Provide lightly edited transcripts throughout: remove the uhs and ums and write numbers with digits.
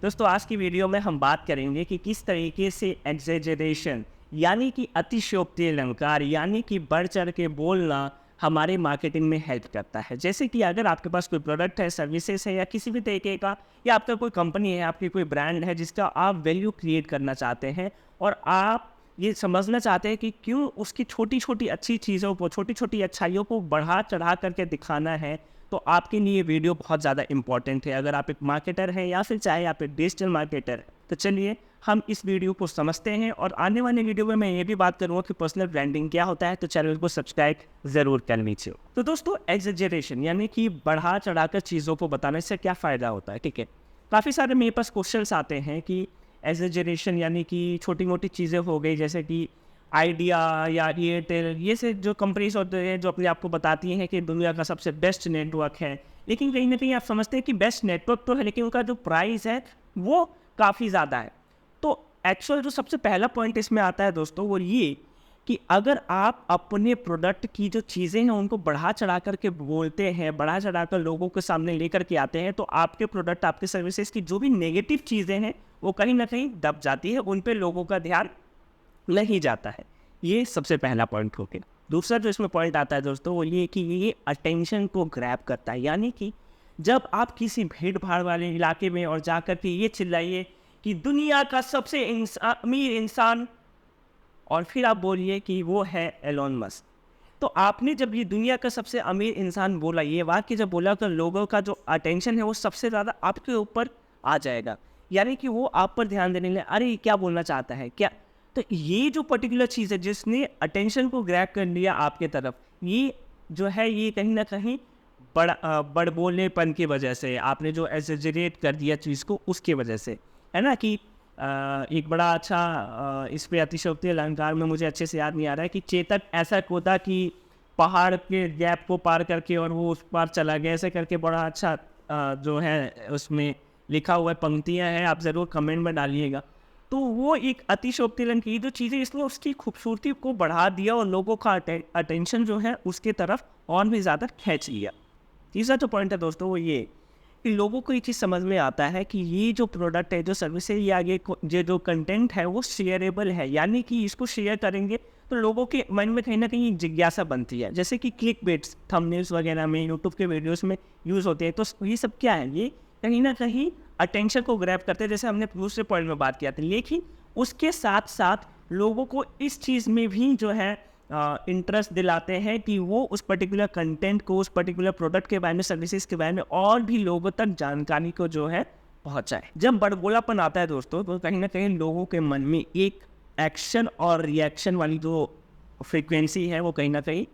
दोस्तों आज की वीडियो में हम बात करेंगे कि किस तरीके से एग्जेजरेशन यानी कि अतिशयोक्ति अलंकार यानी कि बढ़ चढ़ के बोलना हमारे मार्केटिंग में हेल्प करता है। जैसे कि अगर आपके पास कोई प्रोडक्ट है, सर्विसेज है या किसी भी तरीके का, या आपका कोई कंपनी है, आपकी कोई ब्रांड है जिसका आप वैल्यू क्रिएट करना चाहते हैं और आप ये समझना चाहते हैं कि क्यों उसकी छोटी छोटी अच्छी चीज़ों को, छोटी छोटी अच्छाइयों को बढ़ा चढ़ा करके दिखाना है, तो आपके लिए वीडियो बहुत ज़्यादा इंपॉर्टेंट है। अगर आप एक मार्केटर हैं या फिर चाहे आप एक डिजिटल मार्केटर हैं, तो चलिए हम इस वीडियो को समझते हैं। और आने वाले वीडियो में मैं ये भी बात करूँगा कि पर्सनल ब्रांडिंग क्या होता है, तो चैनल को सब्सक्राइब ज़रूर कर लीजिए। तो दोस्तों एग्जेजरेशन यानी कि बढ़ा चढ़ाकर चीज़ों को बताने से क्या फ़ायदा होता है, ठीक है। काफ़ी सारे मेरे पास क्वेश्चंस आते हैं कि एग्जेजरेशन यानी कि छोटी मोटी चीज़ें हो गई, जैसे कि आइडिया या एयरटेल, ये से जो कंपनीज होते हैं जो अपने आप को बताती हैं कि दुनिया का सबसे बेस्ट नेटवर्क है, लेकिन कहीं ना कहीं आप समझते हैं कि बेस्ट नेटवर्क तो है, लेकिन उनका जो प्राइस है वो काफ़ी ज़्यादा है। तो एक्चुअल जो सबसे पहला पॉइंट इसमें आता है दोस्तों, वो ये कि अगर आप अपने प्रोडक्ट की जो चीज़ें हैं उनको बढ़ा चढ़ा करके बोलते हैं, बढ़ा चढ़ा कर लोगों के सामने लेकर के आते हैं, तो आपके प्रोडक्ट, आपके सर्विसेज की जो भी नेगेटिव चीज़ें हैं वो कहीं ना कहीं दब जाती है, उन पर लोगों का ध्यान नहीं जाता है। ये सबसे पहला पॉइंट हो गया। दूसरा जो इसमें पॉइंट आता है दोस्तों, वो ये कि ये अटेंशन को ग्रैब करता है। यानी कि जब आप किसी भीड़ भाड़ वाले इलाके में और जाकर के ये चिल्लाइए कि दुनिया का सबसे अमीर इंसान, और फिर आप बोलिए कि वो है एलोन मस्क, तो आपने जब ये दुनिया का सबसे अमीर इंसान बोला, ये वाक्य जब बोला, तो लोगों का जो अटेंशन है वो सबसे ज़्यादा आपके ऊपर आ जाएगा। यानी कि वो आप पर ध्यान देने लगे, अरे ये क्या बोलना चाहता है क्या। तो ये जो पर्टिकुलर चीज़ है जिसने अटेंशन को ग्रैब कर लिया आपके तरफ, ये जो है ये कहीं ना कहीं बड़बोलेपन की वजह से, आपने जो एग्जेजरेट कर दिया चीज़ को, उसकी वजह से है ना। कि एक बड़ा अच्छा इस पे अतिशयोक्ति अलंकार में मुझे अच्छे से याद नहीं आ रहा है कि चेतक ऐसा कोता कि पहाड़ के गैप को पार करके और वो उस पार चला गया, ऐसे करके बड़ा अच्छा जो है उसमें लिखा हुआ पंक्तियाँ हैं, आप ज़रूर कमेंट में डालिएगा। तो वो एक अतिशयोक्ति अलंकार की जो चीज़ें, इसने उसकी खूबसूरती को बढ़ा दिया और लोगों का अटेंशन जो है उसके तरफ और भी ज़्यादा खींच लिया। तीसरा जो पॉइंट है दोस्तों, वो ये कि लोगों को ये चीज़ समझ में आता है कि ये जो प्रोडक्ट है, जो सर्विस है, या ये जो कंटेंट है वो शेयरेबल है। यानी कि इसको शेयर करेंगे तो लोगों के मन में कहीं ना कहीं एक जिज्ञासा बनती है, जैसे कि क्लिक बेट्स थंबनेल्स वगैरह में, यूट्यूब के वीडियोस में यूज़ होते हैं। तो ये सब क्या है, ये कहीं ना कहीं अटेंशन को ग्रैब करते हैं, जैसे हमने दूसरे पॉइंट में बात किया था। लेकिन उसके साथ साथ लोगों को इस चीज़ में भी जो है इंटरेस्ट दिलाते हैं कि वो उस पर्टिकुलर कंटेंट को, उस पर्टिकुलर प्रोडक्ट के बारे में, सर्विसेज के बारे में और भी लोगों तक जानकारी को जो है पहुंचाए। जब बड़बोलापन आता है दोस्तों, तो कहीं ना कहीं लोगों के मन में एक एक्शन और रिएक्शन वाली जो फ्रीक्वेंसी है वो कहीं ना कहीं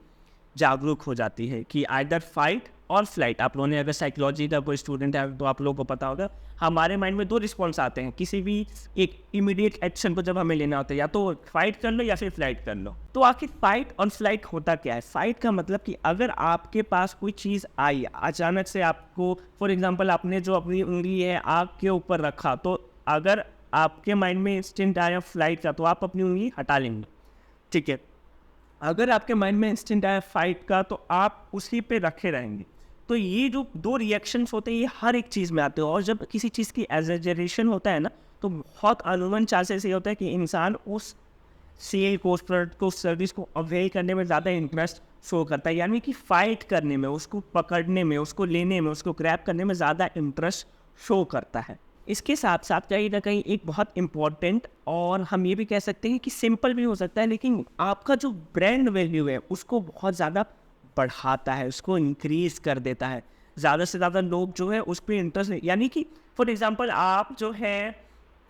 जागरूक हो जाती है कि आइदर फाइट और फ्लाइट। आप लोगों ने अगर साइकोलॉजी का कोई स्टूडेंट है तो आप लोगों को पता होगा, हमारे माइंड में दो रिस्पॉन्स आते हैं किसी भी एक इमीडिएट एक्शन को जब हमें लेना होता है, या तो फाइट कर लो या फिर फ्लाइट कर लो। तो आखिर फाइट और फ्लाइट होता क्या है? फाइट का मतलब कि अगर आपके पास कोई चीज़ आई अचानक से, आपको फॉर एग्जाम्पल आपने जो अपनी उंगली है आग के ऊपर रखा, तो अगर आपके माइंड में इंस्टेंट आया फ्लाइट का, तो आप अपनी उंगली हटा लेंगे, ठीक है। अगर आपके माइंड में इंस्टेंट आया फाइट का, तो आप उसी पे रखे रहेंगे। तो ये जो दो रिएक्शंस होते हैं ये हर एक चीज़ में आते हैं, और जब किसी चीज़ की एग्जेजरेशन होता है ना, तो बहुत अनुमान चांसेस ये होता है कि इंसान उस सेल को, उस प्रोडक्ट को, उस सर्विस को अवेल करने में ज़्यादा इंटरेस्ट शो करता है। यानी कि फाइट करने में, उसको पकड़ने में, उसको लेने में, उसको ग्रैब करने में ज़्यादा इंटरेस्ट शो करता है। इसके साथ साथ कहीं ना कहीं एक बहुत इम्पॉर्टेंट, और हम ये भी कह सकते हैं कि सिंपल भी हो सकता है, लेकिन आपका जो ब्रांड वैल्यू है उसको बहुत ज़्यादा बढ़ाता है, उसको इंक्रीज कर देता है। ज़्यादा से ज़्यादा लोग जो है उस पर इंटरेस्ट नहीं, यानी कि फॉर एग्जांपल आप जो है,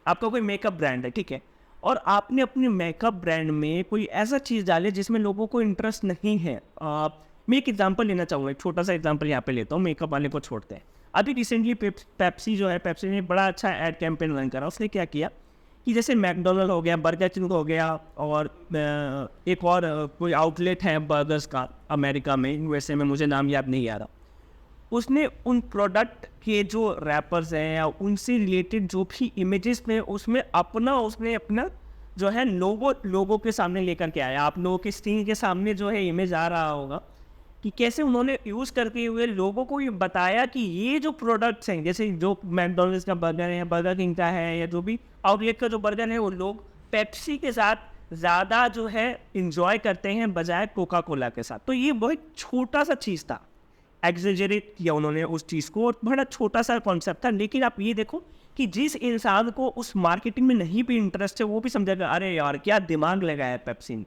आपका कोई मेकअप ब्रांड है, ठीक है, और आपने अपने मेकअप ब्रांड में कोई ऐसा चीज़ डाले जिसमें लोगों को इंटरेस्ट नहीं है। मैं एक एग्जांपल लेना चाहूँगा, एक छोटा सा एग्जांपल यहाँ पे लेता हूँ, मेकअप वाले को छोड़ते हैं। अभी रिसेंटली पेप्सी जो है, पेप्सी ने बड़ा अच्छा एड कैंपेन रन करा। उसने क्या किया कि जैसे मैकडोनल्ड हो गया, बर्गर किंग हो गया, और एक और कोई आउटलेट है बर्गर्स का अमेरिका में, यूएसए में, मुझे नाम याद नहीं आ रहा। उसने उन प्रोडक्ट के जो रैपर्स हैं या उनसे रिलेटेड जो भी इमेजेस में, उसमें उसने अपना जो है लोगों के सामने लेकर के आया। आप लोगों की स्क्रीन के सामने जो है इमेज आ रहा होगा कि कैसे उन्होंने यूज़ करते हुए लोगों को ये बताया कि ये जो प्रोडक्ट्स हैं, जैसे जो मैकडॉनल्ड्स का बर्गर है, बर्गर किंग का है, या जो भी आउटलेट का जो बर्गर है, वो लोग पेप्सी के साथ ज़्यादा जो है इंजॉय करते हैं बजाय कोका कोला के साथ। तो ये बहुत छोटा सा चीज़ था, एग्जेजरेट किया उन्होंने उस चीज़ को, और बड़ा छोटा सा कॉन्सेप्ट था। लेकिन आप ये देखो कि जिस इंसान को उस मार्केटिंग में नहीं भी इंटरेस्ट है, वो भी समझेगा अरे यार क्या दिमाग लगाया है पेप्सी ने।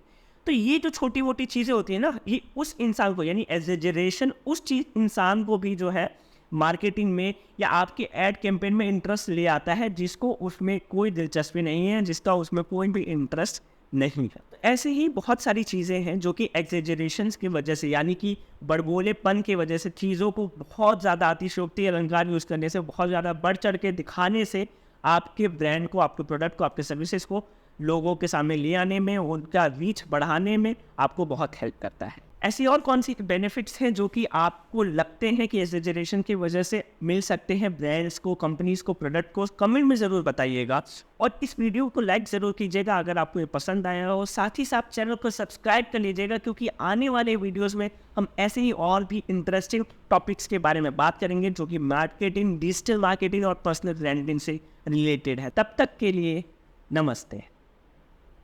तो ये जो छोटी मोटी चीज़ें होती है ना, ये उस इंसान को, यानी एग्जेजरेशन उस चीज़ इंसान को भी जो है मार्केटिंग में या आपके एड कैंपेन में इंटरेस्ट ले आता है, जिसको उसमें कोई दिलचस्पी नहीं है, जिसका उसमें कोई भी इंटरेस्ट नहीं है। तो ऐसे ही बहुत सारी चीज़ें हैं जो कि एग्जेजरेशंस की वजह से, यानी कि बड़बोलेपन की वजह से, चीज़ों को बहुत ज़्यादा अतिशयोक्ति अलंकार यूज़ करने से, बहुत ज़्यादा बढ़ चढ़ के दिखाने से आपके ब्रांड को, आपके प्रोडक्ट को, आपके सर्विसेज को लोगों के सामने ले आने में, उनका रीच बढ़ाने में आपको बहुत हेल्प करता है। ऐसी और कौन सी बेनिफिट्स हैं जो कि आपको लगते हैं कि एग्जेजरेशन की वजह से मिल सकते हैं ब्रांड्स को, कंपनीज़ को, प्रोडक्ट को? कमेंट में ज़रूर बताइएगा, और इस वीडियो को लाइक ज़रूर कीजिएगा अगर आपको ये पसंद आया हो। साथ ही साथ चैनल को सब्सक्राइब कर लीजिएगा, क्योंकि आने वाले वीडियोज़ में हम ऐसे ही और भी इंटरेस्टिंग टॉपिक्स के बारे में बात करेंगे जो कि मार्केटिंग, डिजिटल मार्केटिंग और पर्सनल ब्रांडिंग से रिलेटेड है। तब तक के लिए नमस्ते।